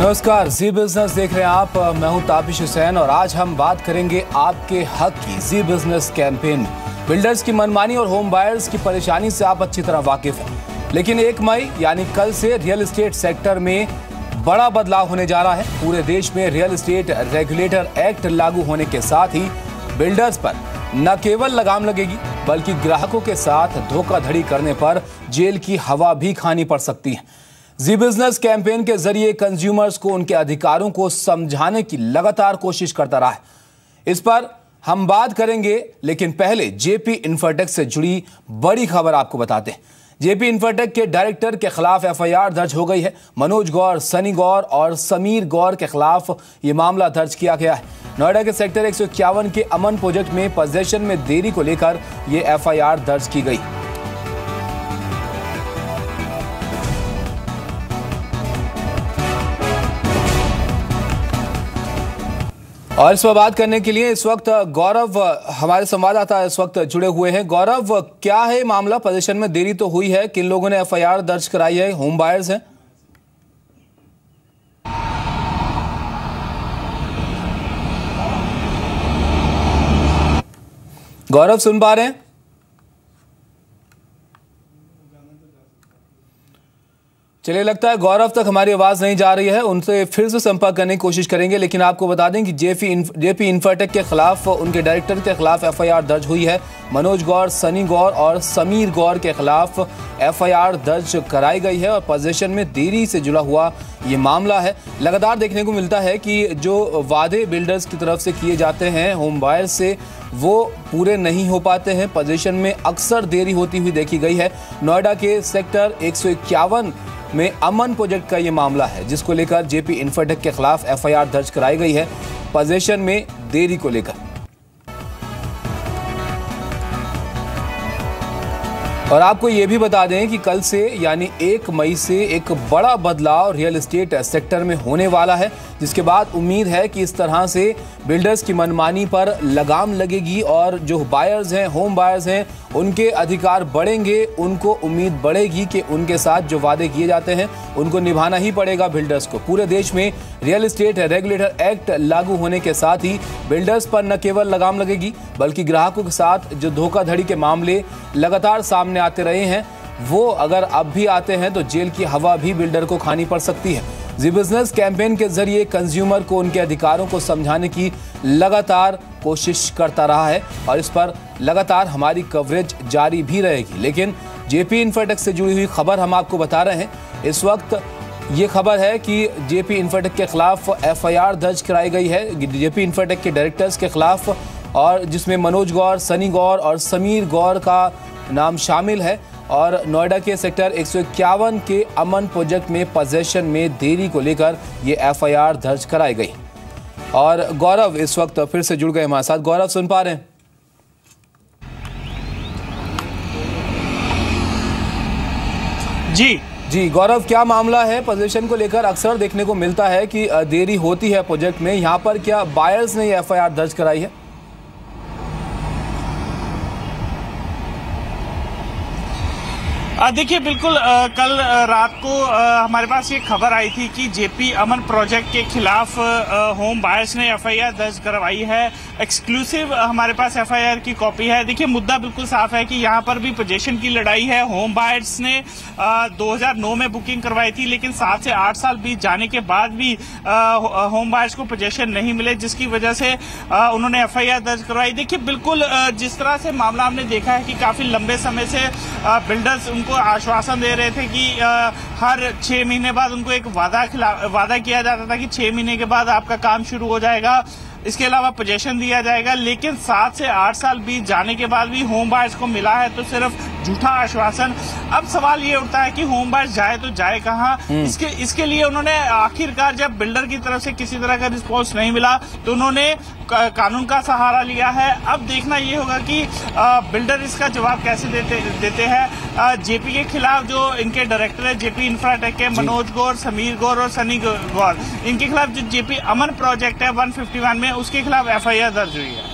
नमस्कार, जी बिजनेस देख रहे हैं आप। मैं हूं ताबिश हुसैन और आज हम बात करेंगे आपके हक की जी बिजनेस कैंपेन। बिल्डर्स की मनमानी और होम बायर्स की परेशानी से आप अच्छी तरह वाकिफ हैं, लेकिन 1 मई यानी कल से रियल एस्टेट सेक्टर में बड़ा बदलाव होने जा रहा है। पूरे देश में रियल एस्टेट रेगुलेटर एक्ट लागू होने के साथ ही बिल्डर्स पर न केवल लगाम लगेगी बल्कि ग्राहकों के साथ धोखाधड़ी करने पर जेल की हवा भी खानी पड़ सकती है। जी बिजनेस कैंपेन के जरिए कंज्यूमर्स को उनके अधिकारों को समझाने की लगातार कोशिश करता रहा है। इस पर हम बात करेंगे, लेकिन पहले जेपी इंफ्राटेक से जुड़ी बड़ी खबर आपको बताते हैं। जेपी इंफ्राटेक के डायरेक्टर के खिलाफ एफआईआर दर्ज हो गई है। मनोज गौर, सनी गौर और समीर गौर के खिलाफ यह मामला दर्ज किया गया है। नोएडा के सेक्टर 151 के अमन प्रोजेक्ट में पोजेशन में देरी को लेकर यह एफआईआर दर्ज की गई। और इस पर बात करने के लिए इस वक्त गौरव हमारे संवाददाता इस वक्त जुड़े हुए हैं। गौरव, क्या है मामला? पोजीशन में देरी तो हुई है, किन लोगों ने एफआईआर दर्ज कराई है? होम बायर्स हैं? गौरव, सुन पा रहे हैं? चलिए, लगता है गौरव तक हमारी आवाज नहीं जा रही है। उनसे फिर से संपर्क करने की कोशिश करेंगे, लेकिन आपको बता दें कि जेपी इंफ्राटेक के खिलाफ, उनके डायरेक्टर के खिलाफ एफआईआर दर्ज हुई है। मनोज गौर, सनी गौर और समीर गौर के खिलाफ एफआईआर दर्ज कराई गई है और पोजीशन में देरी से जुड़ा हुआ ये मामला है। लगातार देखने को मिलता है कि जो वादे बिल्डर्स की तरफ से किए जाते हैं होम बायर्स से, वो पूरे नहीं हो पाते हैं। पोजीशन में अक्सर देरी होती हुई देखी गई है। नोएडा के सेक्टर 151 में अमन प्रोजेक्ट का ये मामला है, जिसको लेकर जेपी इंफ्राटेक के खिलाफ एफआईआर दर्ज कराई गई है पोजीशन में देरी को लेकर। और आपको ये भी बता दें कि कल से यानी 1 मई से एक बड़ा बदलाव रियल एस्टेट सेक्टर में होने वाला है, जिसके बाद उम्मीद है कि इस तरह से बिल्डर्स की मनमानी पर लगाम लगेगी और जो बायर्स हैं, होम बायर्स हैं, उनके अधिकार बढ़ेंगे। उनको उम्मीद बढ़ेगी कि उनके साथ जो वादे किए जाते हैं उनको निभाना ही पड़ेगा बिल्डर्स को। पूरे देश में रियल एस्टेट रेगुलेटर एक्ट लागू होने के साथ ही बिल्डर्स पर न केवल लगाम लगेगी बल्कि ग्राहकों के साथ जो धोखाधड़ी के मामले लगातार सामने आते रहे हैं, वो अगर अब भी आते हैं तो जेल की हवा भी बिल्डर को खानी पड़ सकती है। जी बिजनेस कैंपेन के जरिए कंज्यूमर को उनके अधिकारों को समझाने की लगातार कोशिश करता रहा है और इस पर लगातार हमारी कवरेज जारी भी रहेगी। लेकिन जेपी इंफ्राटेक से जुड़ी हुई खबर हम आपको बता रहे हैं। इस वक्त ये खबर है कि जेपी इंफ्राटेक के खिलाफ एफआईआर दर्ज कराई गई है, जेपी इंफ्राटेक के डायरेक्टर्स के खिलाफ, और जिसमें मनोज गौर, सनी गौर और समीर गौर का नाम शामिल है। और नोएडा के सेक्टर 151 के अमन प्रोजेक्ट में पोजीशन में देरी को लेकर ये एफआईआर दर्ज कराई गई। और गौरव इस वक्त फिर से जुड़ गए हमारे साथ। गौरव, सुन पा रहे हैं? जी गौरव, क्या मामला है पोजीशन को लेकर? अक्सर देखने को मिलता है कि देरी होती है प्रोजेक्ट में। यहाँ पर क्या बायर्स ने एफआईआर दर्ज कराई है? देखिए, बिल्कुल कल रात को हमारे पास ये खबर आई थी कि जेपी अमन प्रोजेक्ट के खिलाफ होम बायर्स ने एफआईआर दर्ज करवाई है। एक्सक्लूसिव हमारे पास एफआईआर की कॉपी है। देखिए, मुद्दा बिल्कुल साफ है कि यहाँ पर भी पोजीशन की लड़ाई है। होम बायर्स ने 2009 में बुकिंग करवाई थी, लेकिन 7 से 8 साल बीत जाने के बाद भी होम बायर्स को पोजीशन नहीं मिले, जिसकी वजह से उन्होंने एफआईआर दर्ज करवाई। देखिए, बिल्कुल जिस तरह से मामला हमने देखा है कि काफी लंबे समय से बिल्डर्स उनको आश्वासन दे रहे थे कि हर 6 महीने बाद उनको एक वादा किया जाता था कि 6 महीने के बाद आपका काम शुरू हो जाएगा, इसके अलावा पोजीशन दिया जाएगा। लेकिन 7 से 8 साल बीत जाने के बाद भी होम बायर्स को मिला है तो सिर्फ झूठा आश्वासन। अब सवाल ये उठता है कि होम बायर्स जाए तो जाए कहाँ? इसके लिए उन्होंने आखिरकार जब बिल्डर की तरफ से किसी तरह का रिस्पॉन्स नहीं मिला तो उन्होंने कानून का सहारा लिया है। अब देखना ये होगा कि बिल्डर इसका जवाब कैसे देते हैं। जेपी के खिलाफ जो इनके डायरेक्टर है जेपी इंफ्राटेक के, मनोज गौर, समीर गौर और सनी गौर, इनके खिलाफ जो जेपी अमन प्रोजेक्ट है 151 में, उसके खिलाफ एफआईआर दर्ज हुई है।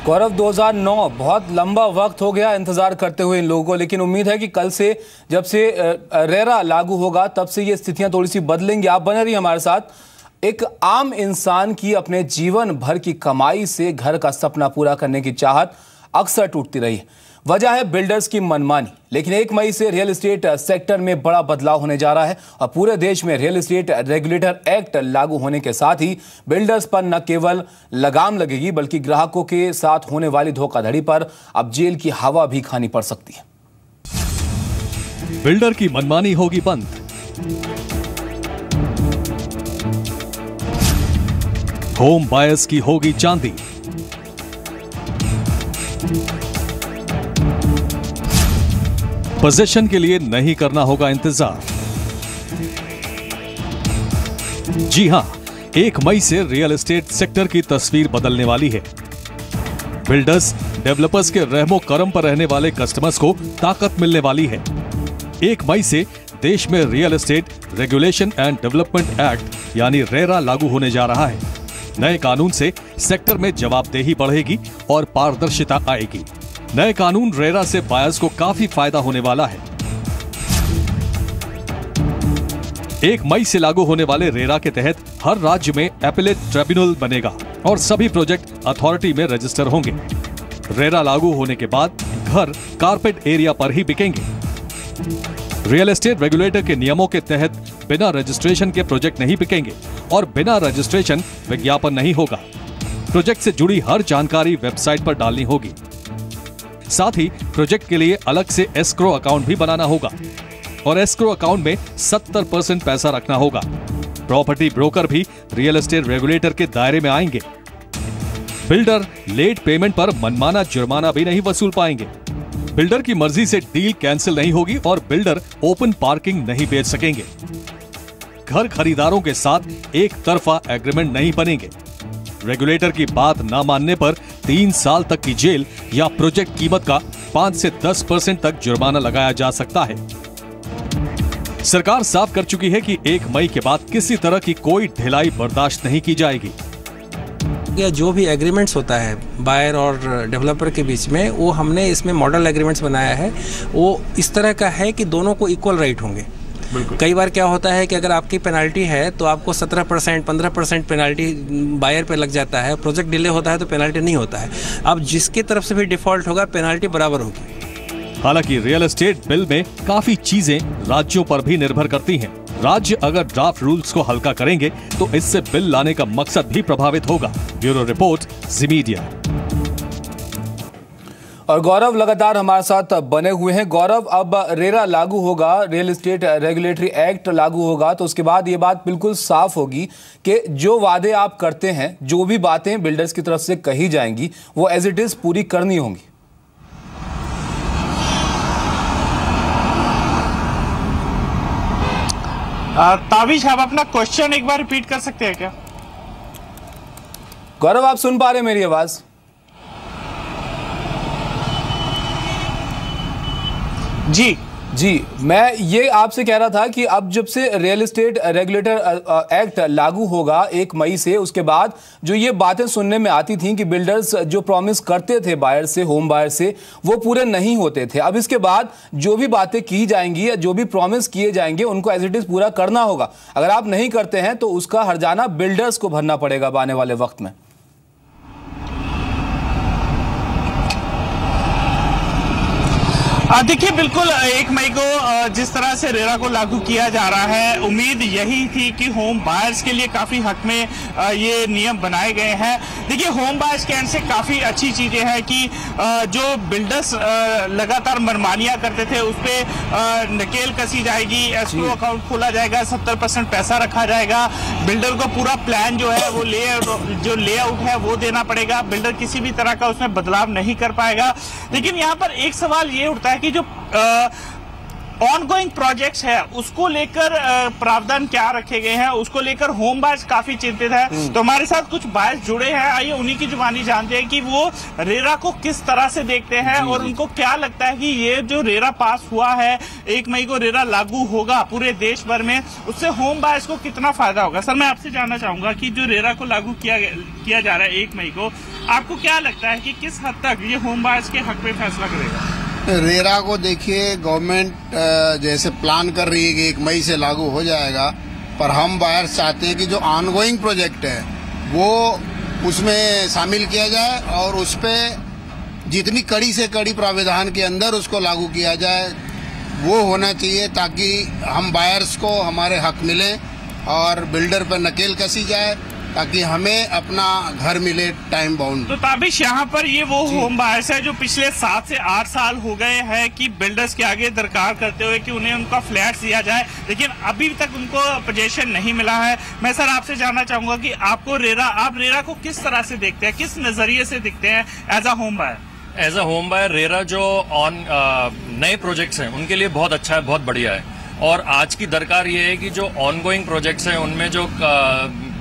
गौरव, 2009 बहुत लंबा वक्त हो गया इंतजार करते हुए इन लोगों को, लेकिन उम्मीद है कि कल से जब से रेरा लागू होगा तब से ये स्थितियां थोड़ी सी बदलेंगी। आप बने रहिए हमारे साथ। एक आम इंसान की अपने जीवन भर की कमाई से घर का सपना पूरा करने की चाहत अक्सर टूटती रही है। वजह है बिल्डर्स की मनमानी। लेकिन 1 मई से रियल एस्टेट सेक्टर में बड़ा बदलाव होने जा रहा है और पूरे देश में रियल एस्टेट रेगुलेटर एक्ट लागू होने के साथ ही बिल्डर्स पर न केवल लगाम लगेगी बल्कि ग्राहकों के साथ होने वाली धोखाधड़ी पर अब जेल की हवा भी खानी पड़ सकती है। बिल्डर की मनमानी होगी बंद। होम बायर्स की होगी चांदी। पोजीशन के लिए नहीं करना होगा इंतजार। जी हां, 1 मई से रियल एस्टेट सेक्टर की तस्वीर बदलने वाली है। बिल्डर्स, डेवलपर्स के रहमो करम पर रहने वाले कस्टमर्स को ताकत मिलने वाली है। 1 मई से देश में real estate regulation and development act यानी रेरा लागू होने जा रहा है। नए कानून से सेक्टर में जवाबदेही बढ़ेगी और पारदर्शिता आएगी। नए कानून रेरा से बायर्स को काफी फायदा होने वाला है। 1 मई से लागू होने वाले रेरा के तहत हर राज्य में एपेलेट ट्रिब्यूनल बनेगा और सभी प्रोजेक्ट अथॉरिटी में रजिस्टर होंगे। रेरा लागू होने के बाद घर कारपेट एरिया पर ही बिकेंगे। रियल एस्टेट रेगुलेटर के नियमों के तहत बिना रजिस्ट्रेशन के प्रोजेक्ट नहीं बिकेंगे और बिना रजिस्ट्रेशन विज्ञापन नहीं होगा। प्रोजेक्ट से जुड़ी हर जानकारी वेबसाइट पर डालनी होगी। साथ ही प्रोजेक्ट के लिए अलग से एस्क्रो अकाउंट भी बनाना होगा और एस्क्रो अकाउंट में 70% पैसा रखना होगा। प्रॉपर्टी ब्रोकर भी रियल एस्टेट रेगुलेटर के दायरे में आएंगे। बिल्डर लेट पेमेंट पर मनमाना जुर्माना भी नहीं वसूल पाएंगे। बिल्डर की मर्जी से डील कैंसिल नहीं होगी और बिल्डर ओपन पार्किंग नहीं बेच सकेंगे। घर खरीदारों के साथ एक तरफा एग्रीमेंट नहीं बनेंगे। रेगुलेटर की बात ना मानने पर 3 साल तक की जेल या प्रोजेक्ट कीमत का 5 से 10% तक जुर्माना लगाया जा सकता है। सरकार साफ कर चुकी है कि 1 मई के बाद किसी तरह की कोई ढिलाई बर्दाश्त नहीं की जाएगी। या जो भी एग्रीमेंट्स होता है बायर और डेवलपर के बीच में, वो हमने इसमें मॉडल एग्रीमेंट्स बनाया है। वो इस तरह का है कि दोनों को इक्वल राइट होंगे। कई बार क्या होता है कि अगर आपकी पेनाल्टी है तो आपको 17% 15% पेनाल्टी बायर पे लग जाता है। प्रोजेक्ट डिले होता है तो पेनाल्टी नहीं होता है। अब जिसकी तरफ से भी डिफॉल्ट होगा पेनाल्टी बराबर होगी। हालांकि रियल एस्टेट बिल में काफी चीजें राज्यों पर भी निर्भर करती हैं। राज्य अगर ड्राफ्ट रूल्स को हल्का करेंगे तो इससे बिल लाने का मकसद भी प्रभावित होगा। ब्यूरो रिपोर्ट, जी मीडिया। और गौरव लगातार हमारे साथ बने हुए हैं। गौरव, अब रेरा लागू होगा, रियल एस्टेट रेगुलेटरी एक्ट लागू होगा, तो उसके बाद ये बात बिल्कुल साफ होगी कि जो वादे आप करते हैं, जो भी बातें बिल्डर्स की तरफ से कही जाएंगी, वो एज इट इज पूरी करनी होंगी। ताबिश, आप अपना क्वेश्चन एक बार रिपीट कर सकते हैं क्या? गौरव, आप सुन पा रहे हैं मेरी आवाज? जी, मैं ये आपसे कह रहा था कि अब जब से रियल एस्टेट रेगुलेटर एक्ट लागू होगा 1 मई से, उसके बाद जो ये बातें सुनने में आती थीं कि बिल्डर्स जो प्रॉमिस करते थे बायर से, होम बायर से, वो पूरे नहीं होते थे। अब इसके बाद जो भी बातें की जाएंगी या जो भी प्रॉमिस किए जाएंगे उनको एज इट इज पूरा करना होगा। अगर आप नहीं करते हैं तो उसका हर्जाना बिल्डर्स को भरना पड़ेगा आने वाले वक्त में। देखिए, बिल्कुल 1 मई को जिस तरह से रेरा को लागू किया जा रहा है, उम्मीद यही थी कि होम बायर्स के लिए काफी हक में ये नियम बनाए गए हैं। देखिए, होम बायर्स के एंड से काफी अच्छी चीजें हैं कि जो बिल्डर्स लगातार मनमानियां करते थे उस पर नकेल कसी जाएगी, एस्क्रो अकाउंट खोला जाएगा, 70% पैसा रखा जाएगा। बिल्डर को पूरा प्लान जो है वो लेआउट है वो देना पड़ेगा। बिल्डर किसी भी तरह का उसमें बदलाव नहीं कर पाएगा। लेकिन यहाँ पर एक सवाल ये उठता है कि जो ऑनगोइंग प्रोजेक्ट्स है उसको लेकर प्रावधान क्या रखे गए हैं, उसको लेकर होम बायर्स काफी चिंतित है। तो हमारे साथ कुछ बायर्स जुड़े हैं, आइए उन्हीं की जुबानी जानते हैं कि वो रेरा को किस तरह से देखते हैं और उनको क्या लगता है कि ये जो रेरा पास हुआ है, 1 मई को रेरा लागू होगा पूरे देश भर में, उससे होम बायर्स को कितना फायदा होगा। सर, मैं आपसे जानना चाहूंगा कि जो रेरा को लागू किया जा रहा है 1 मई को, आपको क्या लगता है कि किस हद तक ये होम बायर्स के हक में फैसला करेगा? रेरा को देखिए, गवर्नमेंट जैसे प्लान कर रही है कि 1 मई से लागू हो जाएगा, पर हम बायर्स चाहते हैं कि जो ऑनगोइंग प्रोजेक्ट है वो उसमें शामिल किया जाए और उस पर जितनी कड़ी से कड़ी प्राविधान के अंदर उसको लागू किया जाए वो होना चाहिए, ताकि हम बायर्स को हमारे हक मिले और बिल्डर पर नकेल कसी जाए ताकि हमें अपना घर मिले टाइम बाउंड। तो ताबिश यहाँ पर ये वो होम बायर्स है जो पिछले 7 से 8 साल हो गए हैं कि बिल्डर्स के आगे दरकार करते हुए कि उन्हें उनका फ्लैट दिया जाए, लेकिन अभी तक उनको पोजीशन नहीं मिला है। मैं सर आपसे जानना चाहूंगा कि आप रेरा को किस तरह से देखते हैं, किस नजरिए से दिखते हैं as a home buyer? As a home buyer RERA जो नए प्रोजेक्ट्स हैं उनके लिए बहुत अच्छा है, बहुत बढ़िया है। और आज की दरकार ये है कि जो ऑनगोइंग प्रोजेक्ट्स हैं उनमें जो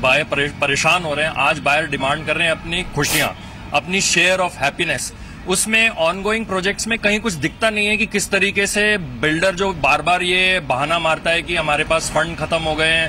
बायर परेशान हो रहे हैं, आज बायर डिमांड कर रहे हैं अपनी खुशियां, अपनी शेयर ऑफ हैप्पीनेस। उसमें ऑनगोइंग प्रोजेक्ट्स में कहीं कुछ दिखता नहीं है कि किस तरीके से बिल्डर जो बार बार ये बहाना मारता है कि हमारे पास फंड खत्म हो गए हैं,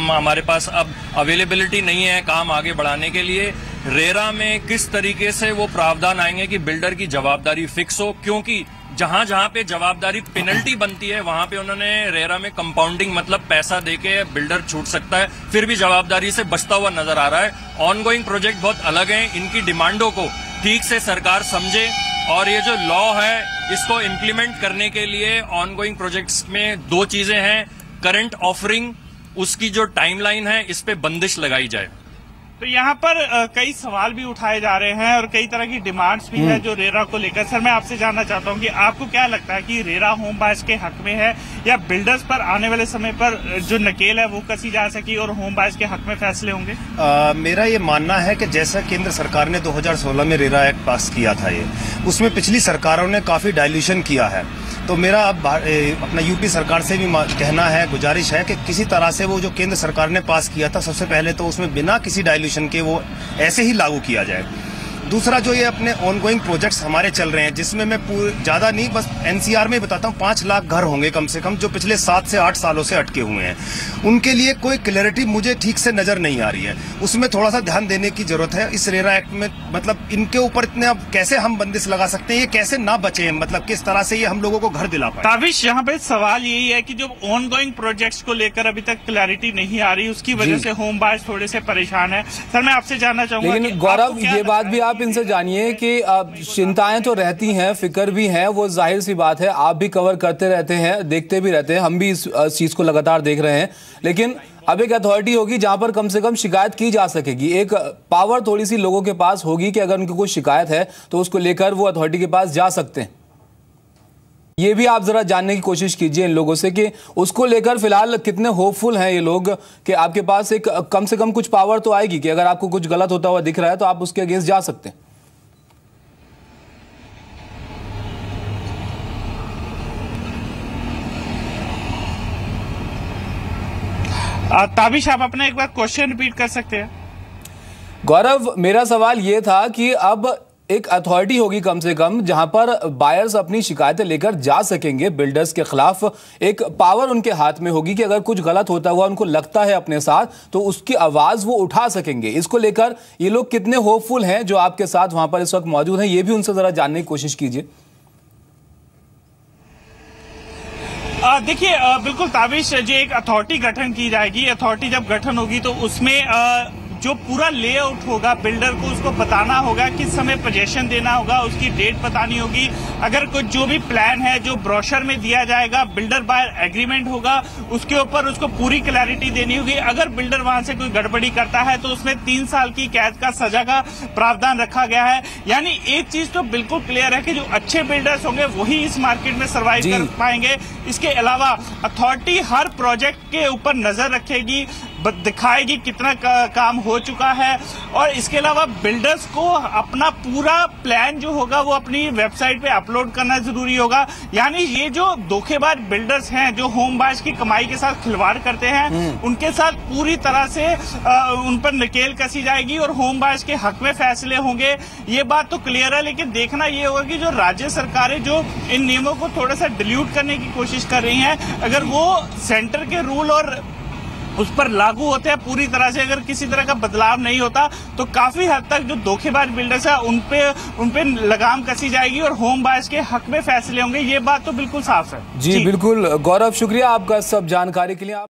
हमारे पास अब अवेलेबिलिटी नहीं है काम आगे बढ़ाने के लिए। रेरा में किस तरीके से वो प्रावधान आएंगे कि बिल्डर की जवाबदारी फिक्स हो, क्योंकि जहां जहां पे जवाबदारी पेनल्टी बनती है वहां पे उन्होंने रेरा में कंपाउंडिंग मतलब पैसा देके बिल्डर छूट सकता है, फिर भी जवाबदारी से बचता हुआ नजर आ रहा है। ऑनगोइंग प्रोजेक्ट बहुत अलग हैं, इनकी डिमांडों को ठीक से सरकार समझे और ये जो लॉ है इसको इम्प्लीमेंट करने के लिए ऑनगोइंग प्रोजेक्ट्स में 2 चीजें हैं, करंट ऑफरिंग, उसकी जो टाइमलाइन है इस पे बंदिश लगाई जाए। तो यहाँ पर कई सवाल भी उठाए जा रहे हैं और कई तरह की डिमांड्स भी है जो रेरा को लेकर। सर मैं आपसे जानना चाहता हूँ कि आपको क्या लगता है कि रेरा होम बायर्स के हक में है या बिल्डर्स पर आने वाले समय पर जो नकेल है वो कसी जा सकी और होम बायर्स के हक में फैसले होंगे? मेरा ये मानना है कि जैसा केंद्र सरकार ने 2016 में रेरा एक्ट पास किया था, ये उसमें पिछली सरकारों ने काफी डायल्यूशन किया है। तो मेरा अब अपना यूपी सरकार से भी कहना है, गुजारिश है कि किसी तरह से वो जो केंद्र सरकार ने पास किया था सबसे पहले तो उसमें बिना किसी डायल्यूशन के वो ऐसे ही लागू किया जाए। दूसरा जो ये अपने ऑनगोइंग प्रोजेक्ट्स हमारे चल रहे हैं जिसमें मैं ज्यादा नहीं बस एनसीआर में बताता हूँ 5 लाख घर होंगे कम से कम जो पिछले 7 से 8 सालों से अटके हुए हैं, उनके लिए कोई क्लैरिटी मुझे ठीक से नजर नहीं आ रही है। उसमें थोड़ा सा ध्यान देने की जरूरत है इस रेरा एक्ट में। मतलब इनके ऊपर इतने अब कैसे हम बंदिश लगा सकते हैं, ये कैसे ना बचे, मतलब किस तरह से ये हम लोगों को घर दिला पाए। ताबिश यहाँ पे सवाल यही है कि जो ऑनगोइंग प्रोजेक्ट्स को लेकर अभी तक क्लैरिटी नहीं आ रही, उसकी वजह से होम बायर्स थोड़े से परेशान है। सर मैं आपसे जानना चाहूंगा, लेकिन गौरव ये बात भी आप इनसे जानिए कि चिंताएं तो रहती हैं, फिक्र भी है, वो जाहिर सी बात है, आप भी कवर करते रहते हैं, देखते भी रहते हैं, हम भी इस चीज को लगातार देख रहे हैं। लेकिन अब एक अथॉरिटी होगी जहां पर कम से कम शिकायत की जा सकेगी, एक पावर थोड़ी सी लोगों के पास होगी कि अगर उनकी कोई शिकायत है तो उसको लेकर वो अथॉरिटी के पास जा सकते हैं। ये भी आप जरा जानने की कोशिश कीजिए इन लोगों से कि उसको लेकर फिलहाल कितने होपफुल हैं ये लोग कि आपके पास एक कम से कम कुछ पावर तो आएगी कि अगर आपको कुछ गलत होता हुआ दिख रहा है तो आप उसके अगेंस्ट जा सकते हैं। ताबिश आप अपना एक बार क्वेश्चन रिपीट कर सकते हैं? गौरव मेरा सवाल ये था कि अब एक अथॉरिटी होगी कम से कम जहां पर बायर्स अपनी शिकायतें लेकर जा सकेंगे बिल्डर्स के खिलाफ, एक पावर उनके हाथ में होगी कि अगर कुछ गलत होता हुआ उनको लगता है अपने साथ तो उसकी आवाज वो उठा सकेंगे। इसको लेकर ये लोग कितने होपफुल हैं जो आपके साथ वहां पर इस वक्त मौजूद हैं, ये भी उनसे जरा जानने की कोशिश कीजिए। देखिए बिल्कुल ताबिश, जो एक अथॉरिटी गठन की जाएगी, अथॉरिटी जब गठन होगी तो उसमें जो पूरा लेआउट होगा बिल्डर को उसको बताना होगा, किस समय पोजीशन देना होगा, उसकी डेट बतानी होगी। अगर कुछ जो भी प्लान है जो ब्रोशर में दिया जाएगा, बिल्डर बायर एग्रीमेंट होगा, उसके ऊपर उसको पूरी क्लैरिटी देनी होगी। अगर बिल्डर वहां से कोई गड़बड़ी करता है तो उसमें 3 साल की कैद का सजा का प्रावधान रखा गया है। यानी एक चीज तो बिल्कुल क्लियर है कि जो अच्छे बिल्डर्स होंगे वही इस मार्केट में सर्वाइव कर पाएंगे। इसके अलावा अथॉरिटी हर प्रोजेक्ट के ऊपर नजर रखेगी, दिखाएगी कितना काम हो चुका है, और इसके अलावा बिल्डर्स को अपना पूरा प्लान जो होगा वो अपनी वेबसाइट पे अपलोड करना जरूरी होगा। यानी ये जो धोखेबाज बिल्डर्स हैं जो होम बायर्स की कमाई के साथ खिलवाड़ करते हैं, उनके साथ पूरी तरह से उन पर नकेल कसी जाएगी और होम बायर्स के हक में फैसले होंगे। ये बात तो क्लियर है, लेकिन देखना ये होगा कि जो राज्य सरकारें जो इन नियमों को थोड़ा सा डिल्यूट करने की कोशिश कर रही हैं, अगर वो सेंटर के रूल और उस पर लागू होते हैं पूरी तरह से, अगर किसी तरह का बदलाव नहीं होता तो काफी हद तक जो धोखेबाज बिल्डर्स है उन पे लगाम कसी जाएगी और होम बायर्स के हक में फैसले होंगे। ये बात तो बिल्कुल साफ है। जी बिल्कुल गौरव, शुक्रिया आपका सब जानकारी के लिए।